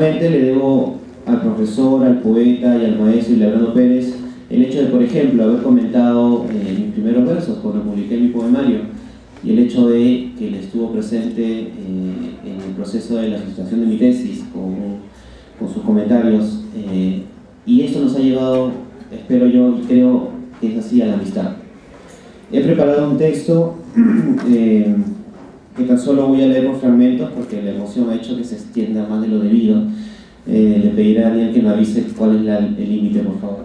Particularmente le debo al profesor, al poeta y al maestro Hildebrando Pérez el hecho de, por ejemplo, haber comentado mis primeros versos cuando publiqué mi poemario, y el hecho de que él estuvo presente en el proceso de la sustitución de mi tesis con sus comentarios, y eso nos ha llevado, espero yo y creo que es así, a la amistad. He preparado un texto que tan solo voy a leer por fragmentos porque la emoción ha hecho que se extienda más de lo debido. Le pediré a Daniel que me avise cuál es el límite, por favor.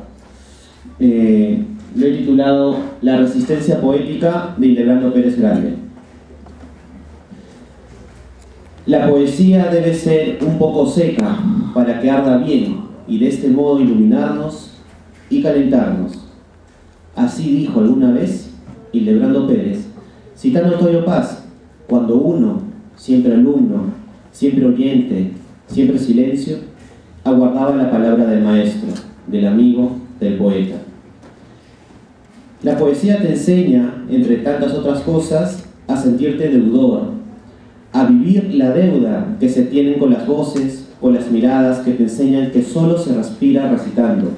Lo he titulado La resistencia poética de Hildebrando Pérez Grande. La poesía debe ser un poco seca para que arda bien y de este modo iluminarnos y calentarnos. Así dijo alguna vez Hildebrando Pérez, citando a Toyo Paz, cuando uno, siempre alumno, siempre oyente, siempre silencio, aguardaba la palabra del maestro, del amigo, del poeta. La poesía te enseña, entre tantas otras cosas, a sentirte deudor, a vivir la deuda que se tienen con las voces, con las miradas que te enseñan que solo se respira recitando.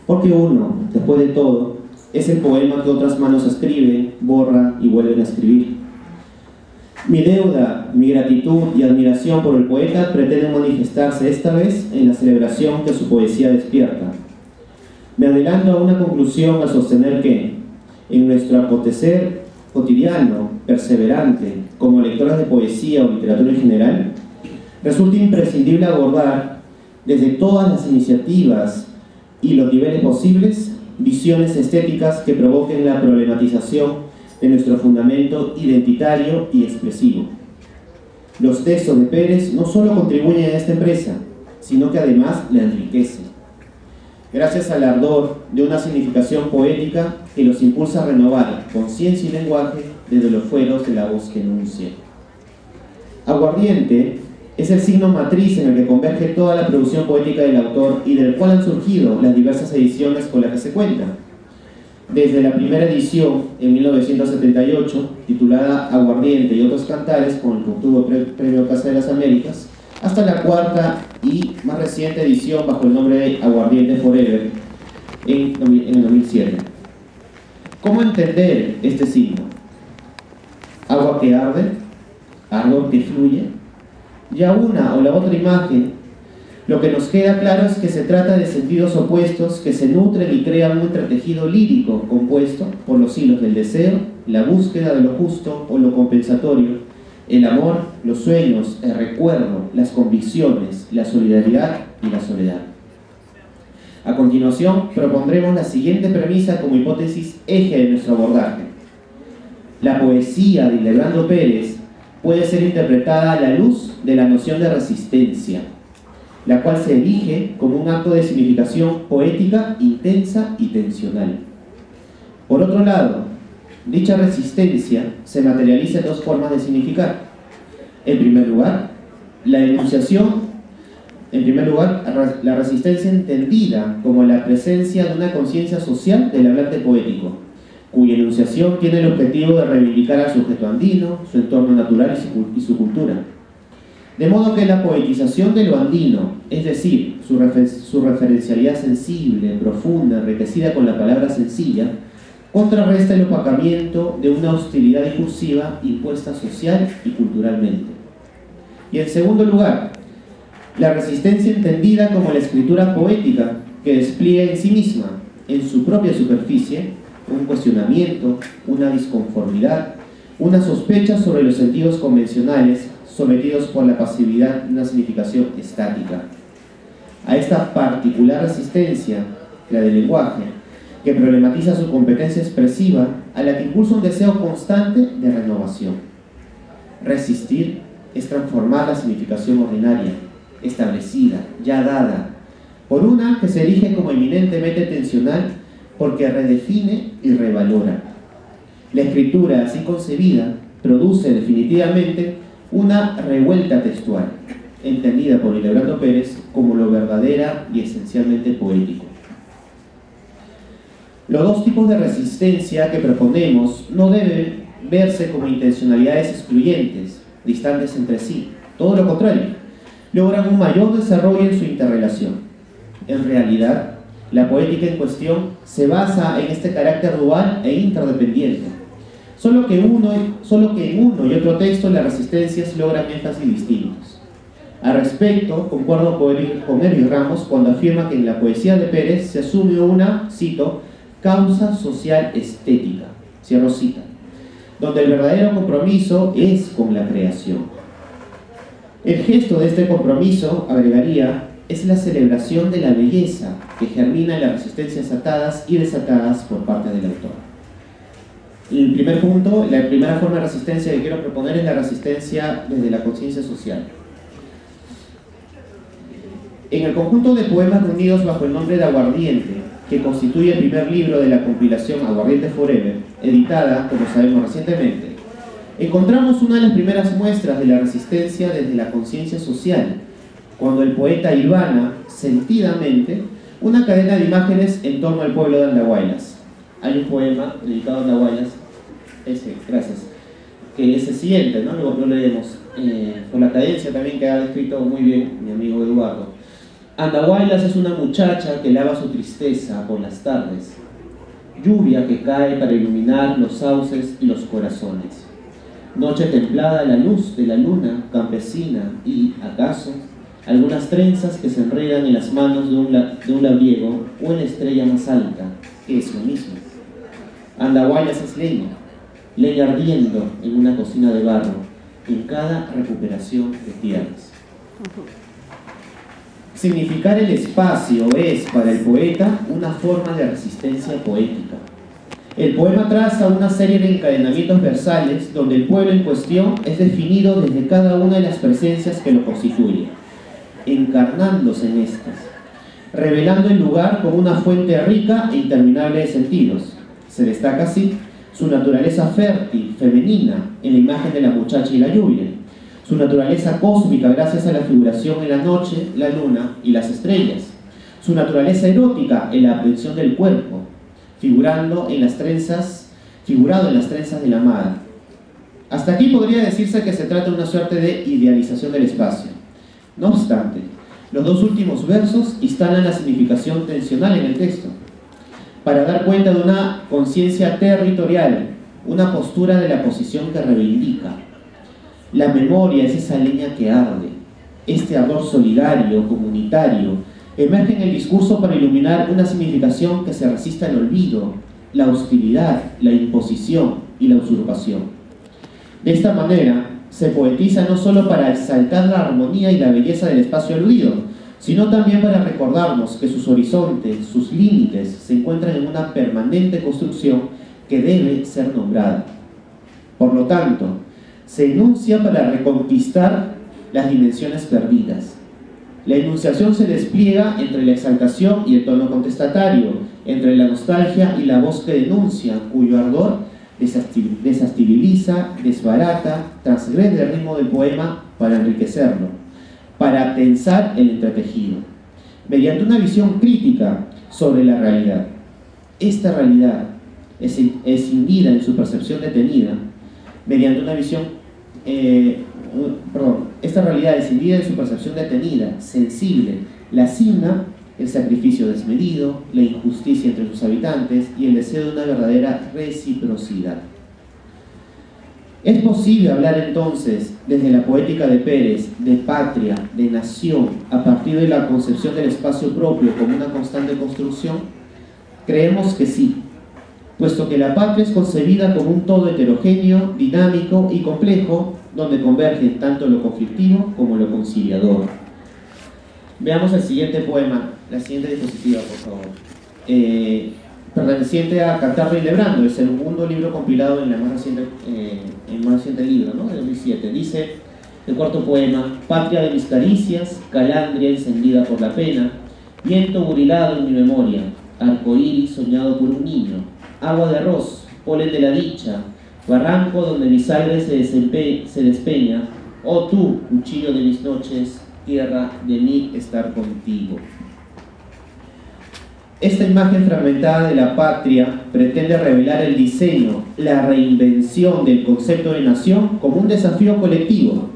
Porque uno, después de todo, es el poema que otras manos escriben, borran y vuelven a escribir. Mi deuda, mi gratitud y admiración por el poeta pretenden manifestarse esta vez en la celebración que su poesía despierta. Me adelanto a una conclusión al sostener que, en nuestro acontecer cotidiano, perseverante, como lectores de poesía o literatura en general, resulta imprescindible abordar, desde todas las iniciativas y los niveles posibles, visiones estéticas que provoquen la problematización de nuestro fundamento identitario y expresivo. Los textos de Pérez no solo contribuyen a esta empresa, sino que además la enriquecen, gracias al ardor de una significación poética que los impulsa a renovar conciencia y lenguaje desde los fueros de la voz que enuncia. Aguardiente es el signo matriz en el que converge toda la producción poética del autor y del cual han surgido las diversas ediciones con las que se cuenta. Desde la primera edición, en 1978, titulada Aguardiente y otros cantares, con el que obtuvo el Premio Casa de las Américas, hasta la cuarta y más reciente edición bajo el nombre de Aguardiente Forever, en el 2007. ¿Cómo entender este signo? Agua que arde, ardor que fluye. Ya una o la otra imagen, lo que nos queda claro es que se trata de sentidos opuestos que se nutren y crean un entretejido lírico compuesto por los hilos del deseo, la búsqueda de lo justo o lo compensatorio, el amor, los sueños, el recuerdo, las convicciones, la solidaridad y la soledad. A continuación, propondremos la siguiente premisa como hipótesis eje de nuestro abordaje. La poesía de Hildebrando Pérez puede ser interpretada a la luz de la noción de resistencia, la cual se erige como un acto de significación poética intensa y tensional. Por otro lado, dicha resistencia se materializa en dos formas de significar. En primer lugar, la enunciación, la resistencia entendida como la presencia de una conciencia social del hablante poético, cuya enunciación tiene el objetivo de reivindicar al sujeto andino, su entorno natural y su cultura. De modo que la poetización de lo andino, es decir, su referencialidad sensible, profunda, enriquecida con la palabra sencilla, contrarresta el opacamiento de una hostilidad discursiva impuesta social y culturalmente. Y en segundo lugar, la resistencia entendida como la escritura poética que despliega en sí misma, en su propia superficie, un cuestionamiento, una disconformidad, una sospecha sobre los sentidos convencionales sometidos por la pasividad de una significación estática. A esta particular resistencia, la del lenguaje, que problematiza su competencia expresiva, a la que impulsa un deseo constante de renovación. Resistir es transformar la significación ordinaria, establecida, ya dada, por una que se erige como eminentemente tensional porque redefine y revalora. La escritura así concebida produce definitivamente una revuelta textual, entendida por Hildebrando Pérez como lo verdadera y esencialmente poético. Los dos tipos de resistencia que proponemos no deben verse como intencionalidades excluyentes, distantes entre sí, todo lo contrario. logran un mayor desarrollo en su interrelación. En realidad, la poética en cuestión se basa en este carácter dual e interdependiente, solo que en uno y otro texto las resistencias logran énfasis distintos. Al respecto, concuerdo con Eric Ramos cuando afirma que en la poesía de Pérez se asume una, cito, causa social estética, cierro cita, donde el verdadero compromiso es con la creación. El gesto de este compromiso, agregaría, es la celebración de la belleza que germina en las resistencias atadas y desatadas por parte del autor. El primer punto, la primera forma de resistencia que quiero proponer es la resistencia desde la conciencia social. En el conjunto de poemas reunidos bajo el nombre de Aguardiente, que constituye el primer libro de la compilación Aguardiente Forever, editada, como sabemos recientemente, encontramos una de las primeras muestras de la resistencia desde la conciencia social, cuando el poeta hilvana, sentidamente, una cadena de imágenes en torno al pueblo de Andahuaylas. Hay un poema dedicado a Andahuaylas, gracias, que es el siguiente, ¿no? Luego lo leemos, con la cadencia también que ha descrito muy bien mi amigo Eduardo. Andahuaylas es una muchacha que lava su tristeza por las tardes, lluvia que cae para iluminar los sauces y los corazones, noche templada a la luz de la luna campesina y, acaso, algunas trenzas que se enredan en las manos de un labriego o en la estrella más alta, que es lo mismo. Andahuaylas es leña ardiendo en una cocina de barro, en cada recuperación de tierras. Significar el espacio es, para el poeta, una forma de resistencia poética. El poema traza una serie de encadenamientos versales donde el pueblo en cuestión es definido desde cada una de las presencias que lo constituyen, encarnándose en estas, revelando el lugar como una fuente rica e interminable de sentidos. Se destaca así su naturaleza fértil, femenina, en la imagen de la muchacha y la lluvia, su naturaleza cósmica gracias a la figuración en la noche, la luna y las estrellas, su naturaleza erótica en la aprehensión del cuerpo, figurado en las trenzas de la amada. Hasta aquí podría decirse que se trata de una suerte de idealización del espacio. No obstante, los dos últimos versos instalan la significación tensional en el texto, para dar cuenta de una conciencia territorial, una postura de la posición que reivindica. La memoria es esa leña que arde, este ardor solidario, comunitario, emerge en el discurso para iluminar una significación que se resiste al olvido, la hostilidad, la imposición y la usurpación. De esta manera, se poetiza no solo para exaltar la armonía y la belleza del espacio aludido, sino también para recordarnos que sus horizontes, sus límites, se encuentran en una permanente construcción que debe ser nombrada. Por lo tanto, se enuncia para reconquistar las dimensiones perdidas. La enunciación se despliega entre la exaltación y el tono contestatario, entre la nostalgia y la voz que denuncia, cuyo ardor desestabiliza, desbarata, transgrede el ritmo del poema para enriquecerlo, para tensar el entretejido, mediante una visión crítica sobre la realidad. Esta realidad es escindida en su percepción detenida, mediante una visión esta realidad escindida en su percepción detenida, sensible, la asigna el sacrificio desmedido, la injusticia entre sus habitantes y el deseo de una verdadera reciprocidad. Es posible hablar entonces, desde la poética de Pérez, de patria, de nación, a partir de la concepción del espacio propio como una constante construcción. Creemos que sí, puesto que la patria es concebida como un todo heterogéneo, dinámico y complejo, donde convergen tanto lo conflictivo como lo conciliador. Veamos el siguiente poema, la siguiente diapositiva, por favor. Perteneciente a Catarra y Lebrando, el segundo libro compilado en el más reciente libro, ¿no? De 2007. Dice el cuarto poema: patria de mis caricias, calandria encendida por la pena, viento burilado en mi memoria, arcoíris soñado por un niño, agua de arroz, polen de la dicha, barranco donde mi sangre se despeña, oh tú, cuchillo de mis noches, tierra de mí estar contigo. Esta imagen fragmentada de la patria pretende revelar el diseño, la reinvención del concepto de nación como un desafío colectivo,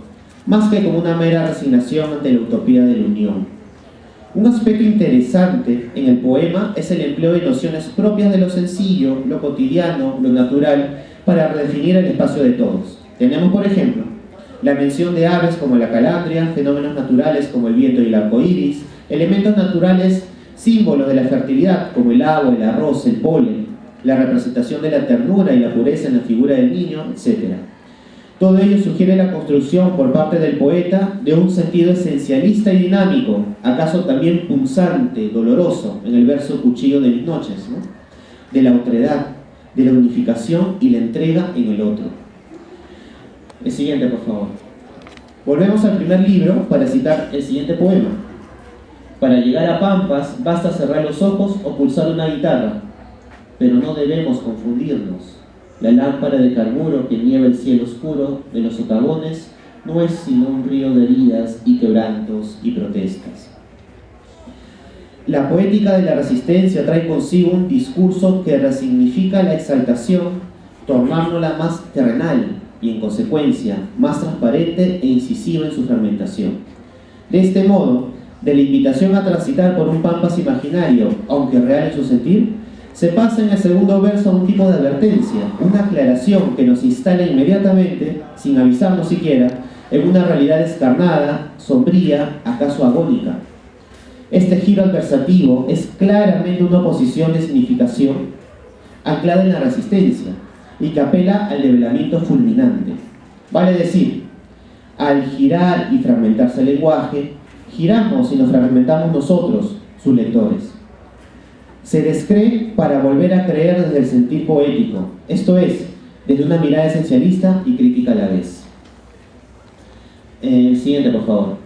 más que como una mera resignación ante la utopía de la unión. Un aspecto interesante en el poema es el empleo de nociones propias de lo sencillo, lo cotidiano, lo natural, para redefinir el espacio de todos. Tenemos, por ejemplo, la mención de aves como la calandria, fenómenos naturales como el viento y el arco iris, elementos naturales, símbolos de la fertilidad como el agua, el arroz, el polen, la representación de la ternura y la pureza en la figura del niño, etc. Todo ello sugiere la construcción por parte del poeta de un sentido esencialista y dinámico, acaso también punzante, doloroso, en el verso Cuchillo de mis noches, ¿no? De la otredad, de la unificación y la entrega en el otro. El siguiente, por favor. Volvemos al primer libro para citar el siguiente poema. Para llegar a Pampas basta cerrar los ojos o pulsar una guitarra, pero no debemos confundirnos. La lámpara de carburo que nieva el cielo oscuro de los socavones no es sino un río de heridas y quebrantos y protestas. La poética de la resistencia trae consigo un discurso que resignifica la exaltación, tornándola más terrenal y, en consecuencia, más transparente e incisiva en su fragmentación. De este modo, de la invitación a transitar por un Pampas imaginario, aunque real en su sentir, se pasa en el segundo verso a un tipo de advertencia, una aclaración que nos instala inmediatamente, sin avisarnos siquiera, en una realidad descarnada, sombría, acaso agónica. Este giro adversativo es claramente una oposición de significación anclada en la resistencia y que apela al develamiento fulminante. Vale decir, al girar y fragmentarse el lenguaje, giramos y nos fragmentamos nosotros, sus lectores. Se descree para volver a creer desde el sentir poético, esto es, desde una mirada esencialista y crítica a la vez. Siguiente, por favor.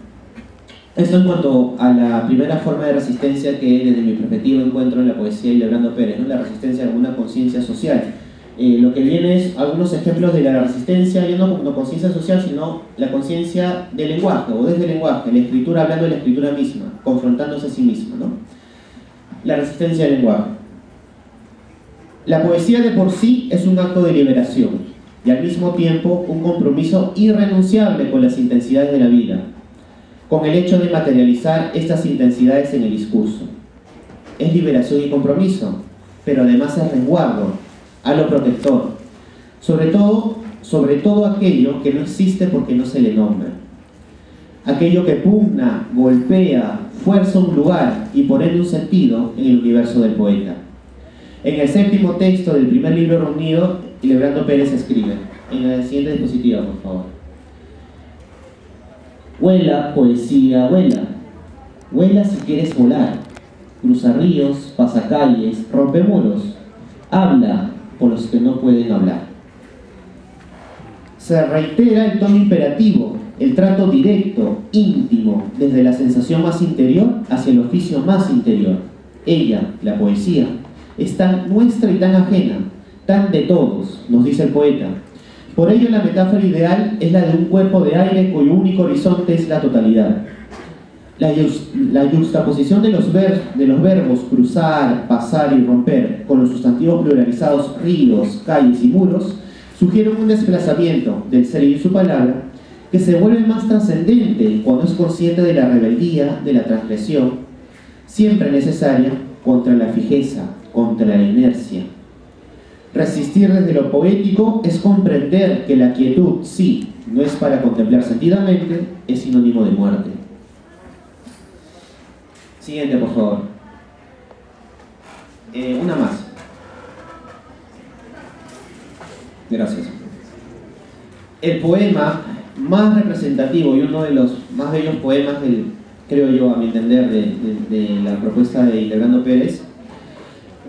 Esto en cuanto a la primera forma de resistencia que desde mi perspectiva encuentro en la poesía de Hildebrando Pérez, ¿no? La resistencia a alguna conciencia social. Lo que viene es algunos ejemplos de la resistencia, ya no como conciencia social, sino la conciencia del lenguaje, o desde el lenguaje, la escritura hablando de la escritura misma, confrontándose a sí misma, ¿no? La resistencia del lenguaje. La poesía de por sí es un acto de liberación y al mismo tiempo un compromiso irrenunciable con las intensidades de la vida, con el hecho de materializar estas intensidades en el discurso. Es liberación y compromiso, pero además es resguardo, halo protector, sobre todo aquello que no existe porque no se le nombra, aquello que pugna, golpea, fuerza un lugar y por ende un sentido en el universo del poeta. En el séptimo texto del primer libro reunido, Hildebrando Pérez escribe, en la siguiente diapositiva, por favor: vuela, poesía, vuela. Vuela si quieres volar. Cruza ríos, pasa calles, rompe muros. Habla por los que no pueden hablar. Se reitera el tono imperativo, el trato directo, íntimo, desde la sensación más interior hacia el oficio más interior. Ella, la poesía, es tan nuestra y tan ajena, tan de todos, nos dice el poeta. Por ello la metáfora ideal es la de un cuerpo de aire cuyo único horizonte es la totalidad. La yuxtaposición de los verbos cruzar, pasar y romper con los sustantivos pluralizados ríos, calles y muros sugieren un desplazamiento del ser y su palabra que se vuelve más trascendente cuando es consciente de la rebeldía, de la transgresión, siempre necesaria contra la fijeza, contra la inercia. Resistir desde lo poético es comprender que la quietud, sí, no es para contemplar sentidamente, es sinónimo de muerte. Siguiente, por favor. Una más. Gracias. El poema más representativo y uno de los más bellos poemas, creo yo, a mi entender, de la propuesta de Hildebrando Pérez,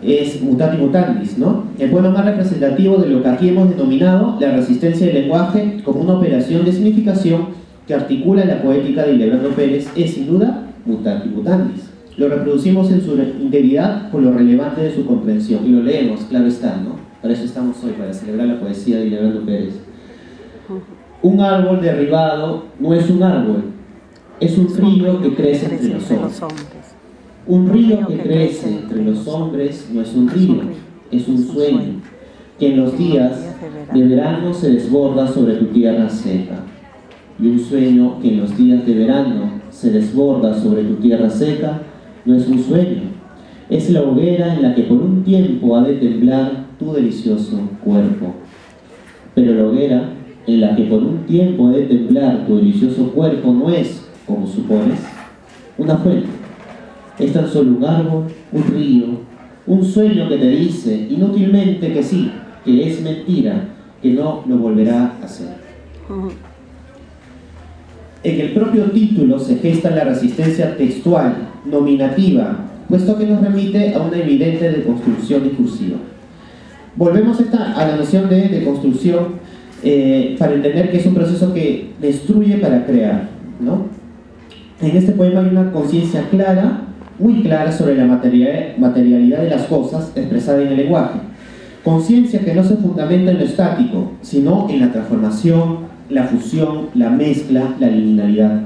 es Mutati Mutandis, ¿no? El poema más representativo de lo que aquí hemos denominado la resistencia del lenguaje como una operación de significación que articula la poética de Hildebrando Pérez es, sin duda, Mutati Mutandis. Lo reproducimos en su integridad con lo relevante de su comprensión y lo leemos, claro está, ¿no? Para eso estamos hoy, para celebrar la poesía de Hildebrando Pérez. Un árbol derribado no es un árbol, es un río que crece entre los hombres. Un río que crece entre los hombres no es un río, es un sueño, que en los días de verano se desborda sobre tu tierra seca. y un sueño que en los días de verano se desborda sobre tu tierra seca, no es un sueño, es la hoguera en la que por un tiempo ha de temblar tu delicioso cuerpo. Pero la hoguera en la que por un tiempo ha de temblar tu delicioso cuerpo no es, como supones, una fuente. Es tan solo un árbol, un río, un sueño que te dice inútilmente que sí, que es mentira, que no lo volverá a hacer. En el propio título se gesta la resistencia textual, nominativa, puesto que nos remite a una evidente deconstrucción discursiva. Volvemos a la noción de deconstrucción para entender que es un proceso que destruye para crear, ¿no? En este poema hay una conciencia clara, muy clara sobre la materialidad de las cosas expresada en el lenguaje. Conciencia que no se fundamenta en lo estático, sino en la transformación, la fusión, la mezcla, la liminalidad.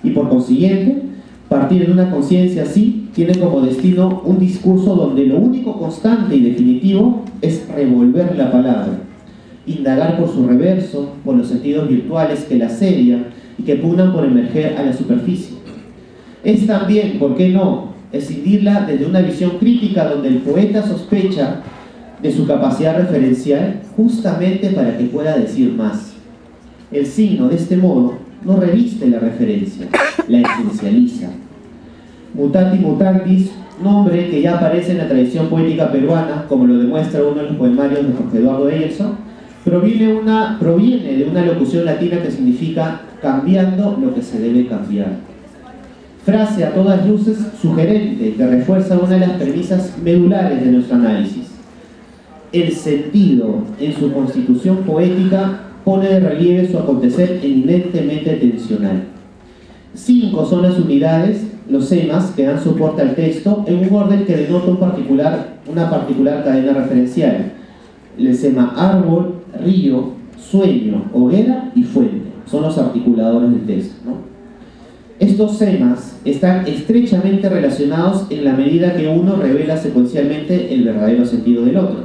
Y por consiguiente, partir de una conciencia así tiene como destino un discurso donde lo único constante y definitivo es revolver la palabra, indagar por su reverso, por los sentidos virtuales que la asedian y que pugnan por emerger a la superficie. Es también, ¿por qué no?, escindirla desde una visión crítica donde el poeta sospecha de su capacidad referencial justamente para que pueda decir más. El signo, de este modo, no reviste la referencia, la esencializa. Mutati mutandis, nombre que ya aparece en la tradición poética peruana, como lo demuestra uno de los poemarios de Jorge Eduardo Eyerson, proviene de una locución latina que significa cambiando lo que se debe cambiar. Frase a todas luces sugerente que refuerza una de las premisas medulares de nuestro análisis. El sentido, en su constitución poética, pone de relieve su acontecer eminentemente tensional. 5 son las unidades, los semas, que dan soporte al texto en un orden que denota una particular cadena referencial. El sema árbol, río, sueño, hoguera y fuente son los articuladores del texto, ¿no? Estos semas están estrechamente relacionados en la medida que uno revela secuencialmente el verdadero sentido del otro.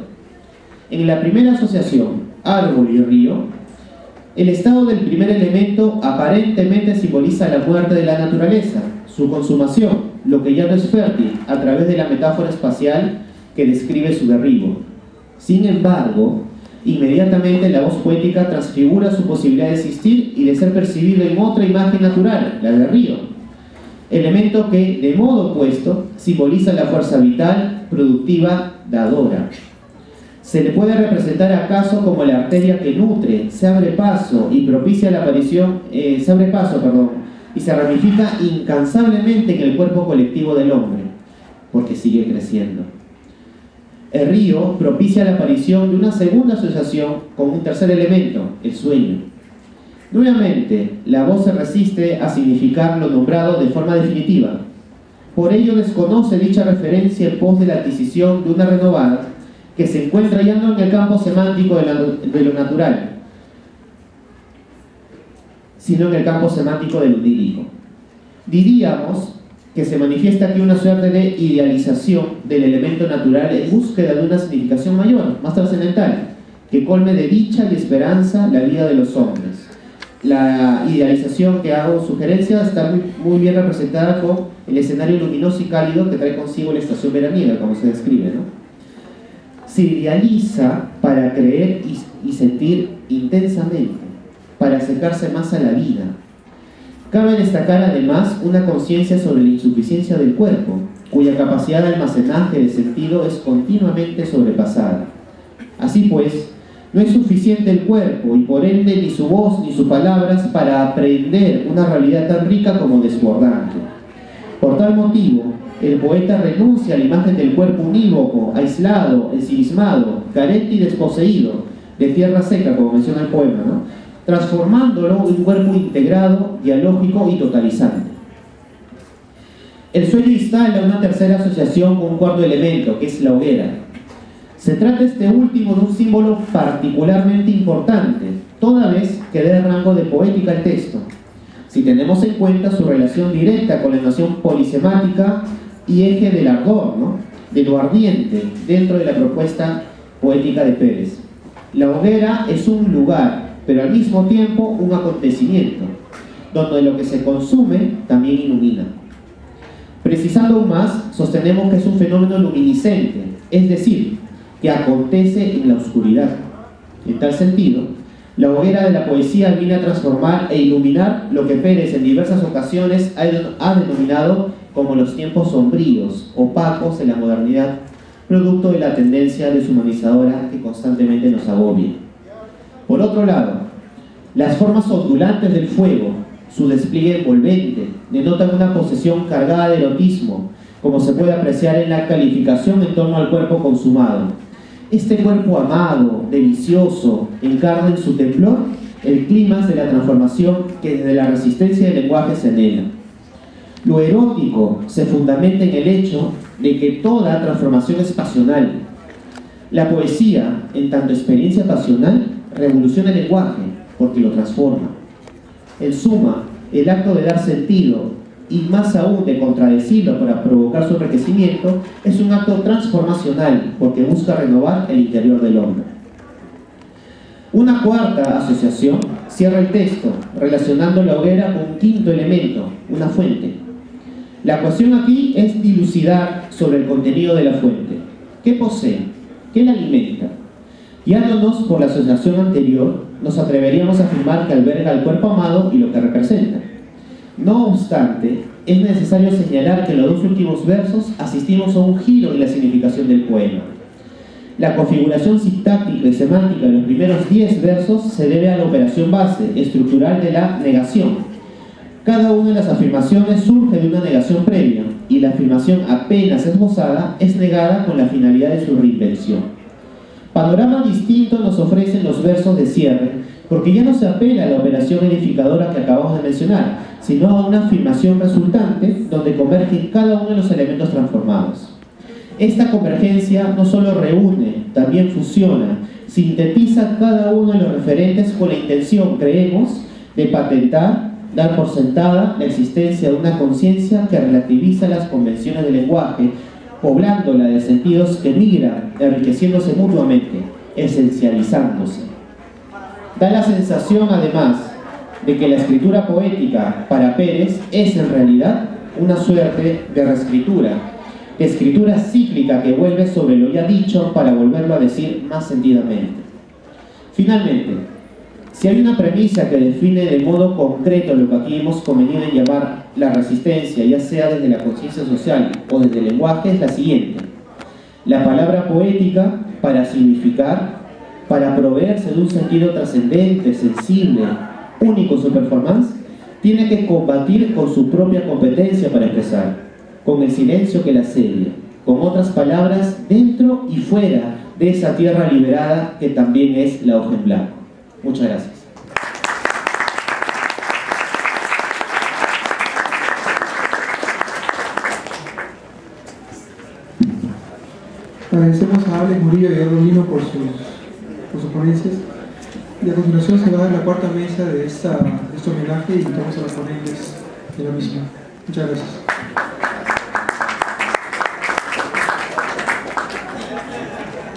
En la primera asociación, árbol y río, el estado del primer elemento aparentemente simboliza la muerte de la naturaleza, su consumación, lo que ya no es fértil, a través de la metáfora espacial que describe su derribo. Sin embargo, inmediatamente la voz poética transfigura su posibilidad de existir y de ser percibido en otra imagen natural, la del río, elemento que, de modo opuesto, simboliza la fuerza vital, productiva, dadora. Se le puede representar acaso como la arteria que nutre, se abre paso y propicia la aparición, y se ramifica incansablemente en el cuerpo colectivo del hombre, porque sigue creciendo. El río propicia la aparición de una segunda asociación con un tercer elemento, el sueño. Nuevamente, la voz se resiste a significar lo nombrado de forma definitiva. Por ello desconoce dicha referencia en pos de la adquisición de una renovada que se encuentra ya no en el campo semántico de lo natural, sino en el campo semántico de lo idílico. Diríamos que se manifiesta aquí una suerte de idealización del elemento natural en búsqueda de una significación mayor, más trascendental, que colme de dicha y esperanza la vida de los hombres. La idealización que hago sugerencia está muy bien representada con el escenario luminoso y cálido que trae consigo la estación veraniega, como se describe, ¿no? Se idealiza para creer y sentir intensamente, para acercarse más a la vida. Cabe destacar además una conciencia sobre la insuficiencia del cuerpo, cuya capacidad de almacenaje de sentido es continuamente sobrepasada. Así pues, no es suficiente el cuerpo y por ende ni su voz ni sus palabras para aprehender una realidad tan rica como desbordante. Por tal motivo, el poeta renuncia a la imagen del cuerpo unívoco, aislado, ensimismado, carente y desposeído, de tierra seca, como menciona el poema, ¿no?, transformándolo en un cuerpo integrado, dialógico y totalizante. El sueño instala una tercera asociación con un cuarto elemento, que es la hoguera. Se trata este último de un símbolo particularmente importante, toda vez que da el rango de poética al texto, si tenemos en cuenta su relación directa con la noción polisemática y eje del ardor, ¿no?, de lo ardiente, dentro de la propuesta poética de Pérez. La hoguera es un lugar, pero al mismo tiempo un acontecimiento. donde lo que se consume también ilumina. Precisando aún más, sostenemos que es un fenómeno luminiscente, es decir, que acontece en la oscuridad. En tal sentido, la hoguera de la poesía viene a transformar e iluminar lo que Pérez en diversas ocasiones ha denominado como los tiempos sombríos, opacos de la modernidad, producto de la tendencia deshumanizadora que constantemente nos agobia. Por otro lado, las formas ondulantes del fuego, su despliegue envolvente, denotan una posesión cargada de erotismo, como se puede apreciar en la calificación en torno al cuerpo consumado. Este cuerpo amado, delicioso, encarna en su temblor el clímax de la transformación que desde la resistencia del lenguaje se anhela. Lo erótico se fundamenta en el hecho de que toda transformación es pasional. La poesía, en tanto experiencia pasional, revoluciona el lenguaje porque lo transforma. En suma, el acto de dar sentido y más aún de contradecirlo para provocar su enriquecimiento es un acto transformacional porque busca renovar el interior del hombre. Una cuarta asociación cierra el texto relacionando la hoguera con un quinto elemento, una fuente. La cuestión aquí es dilucidar sobre el contenido de la fuente. ¿Qué posee? ¿Qué la alimenta? Guiándonos por la asociación anterior, nos atreveríamos a afirmar que alberga el cuerpo amado y lo que representa. No obstante, es necesario señalar que en los dos últimos versos asistimos a un giro en la significación del poema. La configuración sintáctica y semántica de los primeros 10 versos se debe a la operación base, estructural de la negación. Cada una de las afirmaciones surge de una negación previa, y la afirmación apenas esbozada es negada con la finalidad de su reinvención. Panorama distinto nos ofrecen los versos de cierre, porque ya no se apela a la operación edificadora que acabamos de mencionar, sino a una afirmación resultante donde convergen cada uno de los elementos transformados. Esta convergencia no solo reúne, también fusiona, sintetiza cada uno de los referentes con la intención, creemos, de patentar, dar por sentada la existencia de una conciencia que relativiza las convenciones del lenguaje, poblándola de sentidos que migran, enriqueciéndose mutuamente, esencializándose. Da la sensación, además, de que la escritura poética para Pérez es en realidad una suerte de reescritura, de escritura cíclica que vuelve sobre lo ya dicho para volverlo a decir más sentidamente. Finalmente, si hay una premisa que define de modo concreto lo que aquí hemos convenido en llamar la resistencia, ya sea desde la conciencia social o desde el lenguaje, es la siguiente. La palabra poética, para significar, para proveerse de un sentido trascendente, sensible, único en su performance, tiene que combatir con su propia competencia para expresar, con el silencio que la asedia, con otras palabras, dentro y fuera de esa tierra liberada que también es la hoja en blanco. Muchas gracias. Agradecemos a Alex Murillo y a Eduardo Lino por sus ponencias. Y a continuación se va a dar la cuarta mesa de este homenaje y invitamos a los ponentes de la misma. Muchas gracias.